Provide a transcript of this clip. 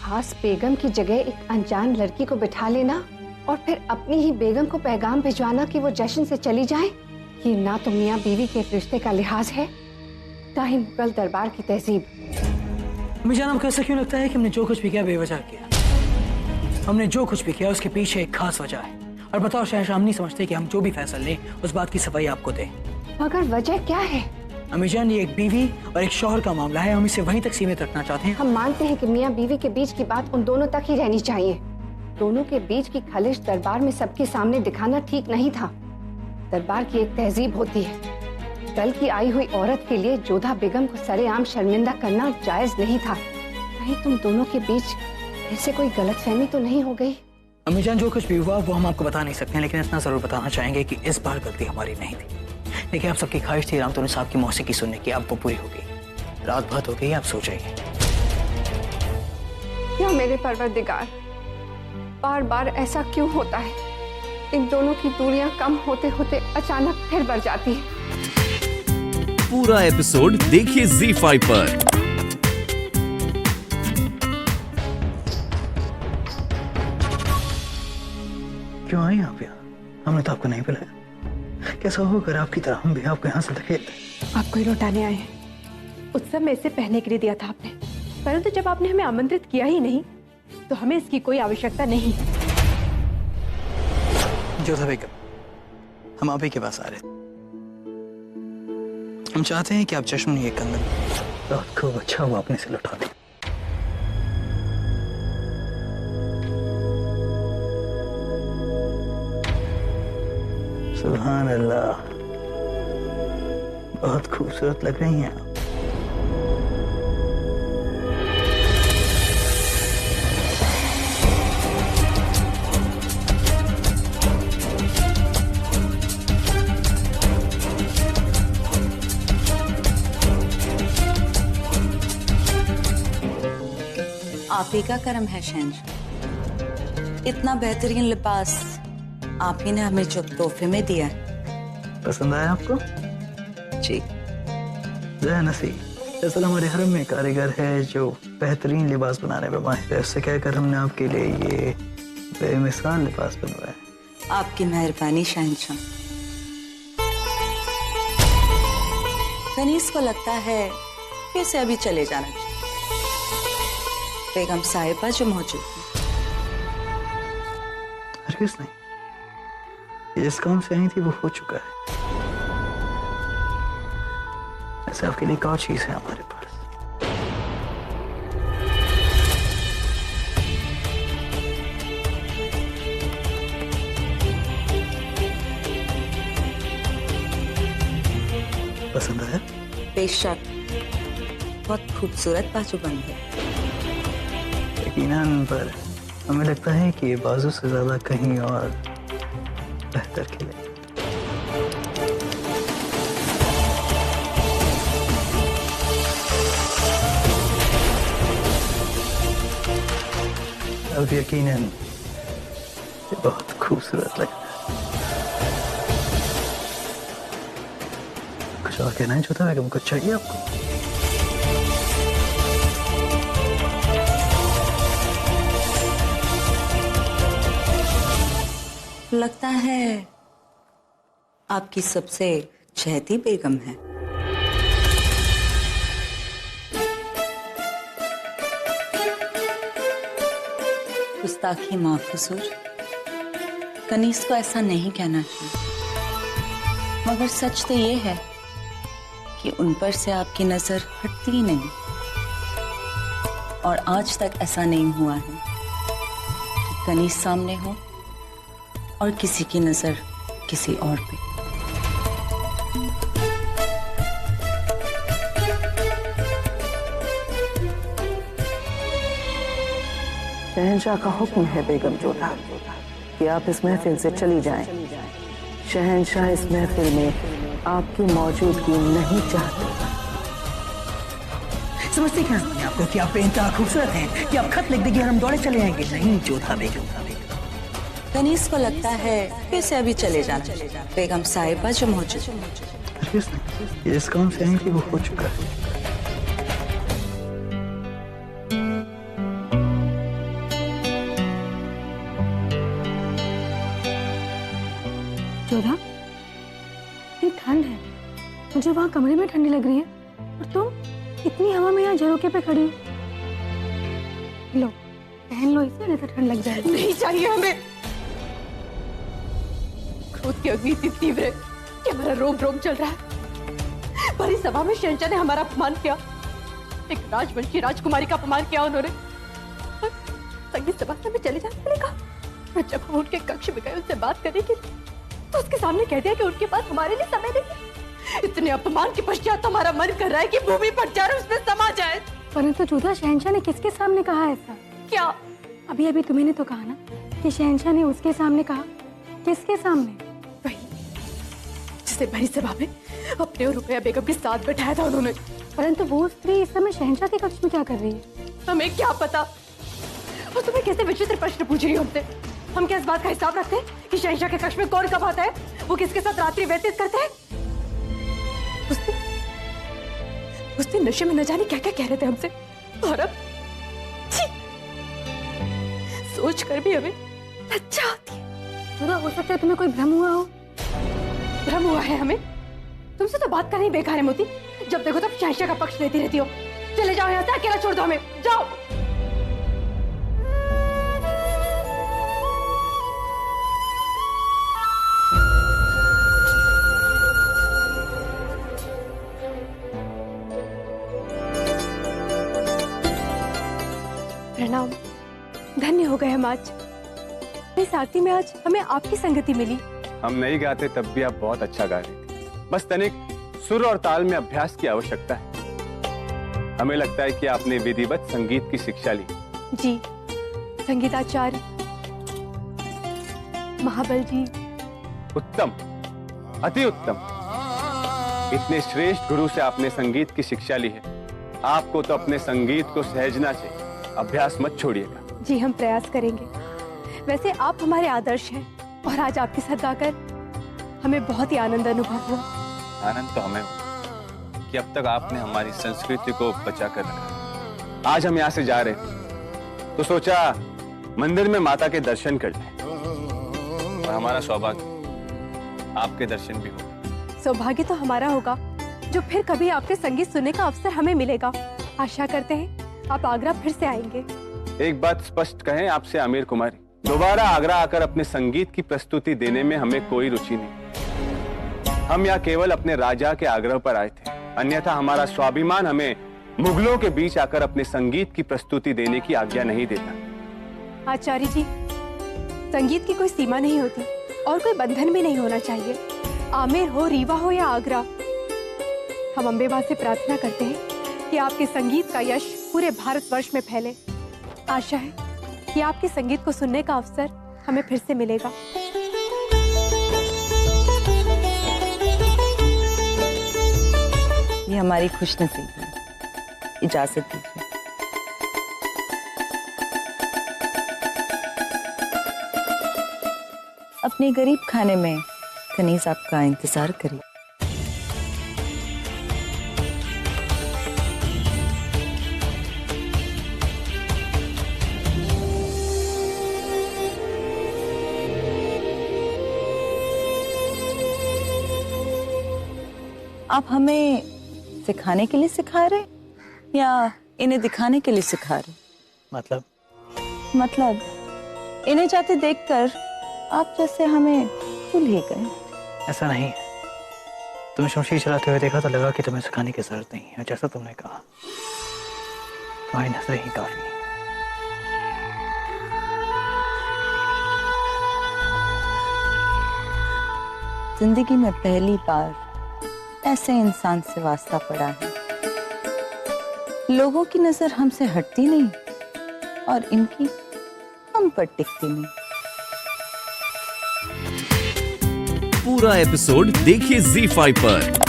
खास बेगम की जगह एक अनजान लड़की को बिठा लेना और फिर अपनी ही बेगम को पैगाम भिजवाना कि वो जश्न से चली जाए, ये ना तो मियाँ बीवी के रिश्ते का लिहाज है, ना ही मुगल दरबार की तहजीब। अम्मी जान, आपको ऐसा क्यों लगता है कि हमने जो कुछ भी किया बेवजह किया? हमने जो कुछ भी किया उसके पीछे एक खास वजह है। और बताओ शहंशाह, हम नहीं समझते कि हम जो भी फैसला लें उस बात की सफाई आपको दें। मगर वजह क्या है? अम्मी जान, ये एक बीवी और एक शौहर का मामला है, हम इसे वहीं तक सीमित रखना चाहते हैं। हम मानते हैं कि मियाँ बीवी के बीच की बात उन दोनों तक ही रहनी चाहिए। दोनों के बीच की खलिश दरबार में सबके सामने दिखाना ठीक नहीं था। दरबार की एक तहजीब होती है। कल की आई हुई औरत के लिए जोधा बेगम को सरेआम शर्मिंदा करना जायज नहीं था। कहीं तुम दोनों के बीच ऐसे कोई गलतफहमी तो नहीं हो गई? अम्मी जान, जो कुछ भी हुआ वो हम आपको बता नहीं सकते हैं, लेकिन इतना जरूर बताना चाहेंगे कि इस बार गलती हमारी नहीं थी। देखिए, आप सबकी ख्वाहिश थी रामतोनी साहब की मौसीकी सुनने की, अब वो पूरी हो गई। रात बहुत हो गई, आप सो जाइए। या मेरे परवरदिगार, बार बार ऐसा क्यों होता है? इन दोनों की दूरियां कम होते होते अचानक फिर बढ़ जाती है। पूरा एपिसोड देखिए ZEE5 पर। क्यों आए आप यहाँ? हमने तो आपको नहीं बुलाया। कैसा हो अगर आपकी तरह हम भी आपको यहाँ से धकेलते? आपको ही लौटाने आए हैं। उत्सव में इसे पहनने के लिए दिया था आपने, परंतु जब आपने हमें आमंत्रित किया ही नहीं तो हमें इसकी कोई आवश्यकता नहीं। जोधा बेगम, हम आप ही के पास आ रहे थे। हम चाहते हैं कि आप जश्न ये कंगन रात को अच्छा हुआ अपने से लौटा दें। सुभान अल्लाह, बहुत खूबसूरत लग रही हैं आप। आप ही का करम है शहंशाह, इतना बेहतरीन लिबास आप ही ने हमें जो तोहफे में दिया है। पसंद आया आपको? जी। नसी, दरअसल हमारे हरम में कारीगर है जो बेहतरीन लिबास बनाने में माहिर है। उससे कहकर हमने आपके लिए ये बेमिसाल लिबास बनवाया है। आपकी मेहरबानी शहंशाह। कनीस को लगता है कि उसे अभी चले जाना चाहिए। बेगम साहिबा जो मौजूद है। हरगिज़ नहीं, जिस काम से आई थी वो हो चुका है। ऐसे आपके लिए एक और चीज है हमारे पास। पसंद आया? बेशक, बहुत खूबसूरत बाजूबंद है। यकीनन, पर हमें लगता है कि ये बाजू से ज्यादा कहीं और बेहतर खिले। अब यकीनन ये बहुत खूबसूरत लगता है। कुछ और कहना है जोधा बेगम? कुछ चाहिए आपको? लगता है आपकी सबसे चहेती बेगम है। गुस्ताखी माफ कसूर। कनीस को ऐसा नहीं कहना चाहिए, मगर सच तो ये है कि उन पर से आपकी नजर हटती ही नहीं, और आज तक ऐसा नहीं हुआ है कि कनीस सामने हो और किसी की नजर किसी और पे। शहंशाह का हुक्म है बेगम जोधा कि आप इस महफिल से चली जाएं। शहंशाह इस महफिल में आपकी मौजूदगी नहीं चाहते। समझते क्या हैं आपको कि आप बेइंतहा खूबसूरत हैं कि आप खत लिख देंगे और हम दौड़े चले आएंगे? नहीं जोधा बेगम। कनीस को लगता है कि इसे अभी चले जाना। बेगम साहिबा जो मौजूद है। इस काम से आई थी वो हो चुका है। जोधा, इतनी ठंड है, मुझे वहाँ कमरे में ठंडी लग रही है और तुम इतनी हवा में यहाँ झरोके पे खड़ी हो। लो पहन लो इसे, नहीं तो ठंड लग जाएगी। नहीं चाहिए हमें। क्रोध की अग्नि इतनी तीव्र है कि हमारा रोम रोम चल रहा है। भरी सभा में शहंशाह ने हमारा अपमान किया, एक राजवंशी राजकुमारी का अपमान किया उन्होंने। संगीत सभा से हमें चले जाने के लिए कहा, और जब हम उनके कक्ष में गए उनसे बात करने के लिए तो उसके सामने कह दिया कि उनके पास हमारे लिए समय नहीं। इतने अपमान के पश्चात हमारा मन कर रहा है कि भूमि पर जाकर उसमें समा जाए। परंतु जोधा, शहंशाह ने किसके सामने कहा ऐसा? क्या? अभी अभी तुम्हें तो कहा ना कि शहंशाह ने उसके सामने कहा। किसके सामने? वही जिसे भरी सभा में अपने और रुपया बेगम के साथ बैठाया था उन्होंने। परंतु वो स्त्री इस समय शहंशाह के कक्ष में क्या कर रही है? हमें क्या पता। और तुम्हें कैसे विचित्र प्रश्न पूछ रही हो हमसे? हम क्या इस बात का हिसाब रखते हैं कि शहंशाह के कक्ष में कौन कब आता है, वो किसके साथ रात्रि व्यतीत करते हैं? उस दिन नशे में न जाने क्या क्या कह रहे थे हमसे, और अब सोच कर भी हमें लज्जा आती है। जोधा, हो सकता है तुम्हें कोई भ्रम हुआ हो। भ्रम हुआ है हमें? तुमसे तो बात करनी बेकार है मोती, जब देखो तब शहंशाह का पक्ष लेती रहती हो। चले जाओ यहाँ से, अकेला छोड़ दो हमें, जाओ। प्रणाम, धन्य हो गए हम आज। इस आरती में आज हमें आपकी संगति मिली। हम नहीं गाते तब भी आप बहुत अच्छा गा रहे थे, बस तनिक सुर और ताल में अभ्यास की आवश्यकता है। हमें लगता है कि आपने विधिवत संगीत की शिक्षा ली। जी, संगीताचार्य महाबल जी। उत्तम, अति उत्तम। इतने श्रेष्ठ गुरु से आपने संगीत की शिक्षा ली है, आपको तो अपने संगीत को सहेजना चाहिए, अभ्यास मत छोड़िएगा। जी, हम प्रयास करेंगे। वैसे आप हमारे आदर्श हैं और आज आपके साथ गाकर हमें बहुत ही आनंद अनुभव हुआ। आनंद तो हमें हुआ कि अब तक आपने हमारी संस्कृति को बचा कर रखा। आज हम यहाँ से जा रहे थे तो सोचा मंदिर में माता के दर्शन कर लें, और हमारा सौभाग्य आपके दर्शन भी हो। सौभाग्य तो हमारा होगा जो फिर कभी आपके संगीत सुनने का अवसर हमें मिलेगा। आशा करते हैं आप आगरा फिर से आएंगे। एक बात स्पष्ट कहें आपसे आमिर कुमारी, दोबारा आगरा आकर अपने संगीत की प्रस्तुति देने में हमें कोई रुचि नहीं। हम यहाँ केवल अपने राजा के आग्रह पर आए थे, अन्यथा हमारा स्वाभिमान हमें मुगलों के बीच आकर अपने संगीत की प्रस्तुति देने की आज्ञा नहीं देता। आचार्य जी, संगीत की कोई सीमा नहीं होती और कोई बंधन भी नहीं होना चाहिए। आमेर हो, रीवा हो या आगरा, हम अम्बेबा से प्रार्थना करते हैं कि आपके संगीत का यश पूरे भारतवर्ष में फैले। आशा है कि आपके संगीत को सुनने का अवसर हमें फिर से मिलेगा। ये हमारी खुशनसीबी है, इजाजत दीजिए। अपने गरीब खाने में कनीज आपका इंतजार करिए। आप हमें सिखाने के लिए सिखा रहे या इन्हें दिखाने के लिए सिखा रहे? मतलब इन्हें जाते देखकर आप जैसे हमें भूल ही गए। ऐसा नहीं है, तुम्हें शमशीर चलाते हुए देखा तो लगा कि तुम्हें सिखाने की जरूरत नहीं है। जैसा तुमने कहा, तुम्हारी नजर ही काफी है। जिंदगी में पहली बार ऐसे इंसान से वास्ता पड़ा है। लोगों की नजर हमसे हटती नहीं और इनकी हम पर टिकती नहीं। पूरा एपिसोड देखिए ZEE5 पर।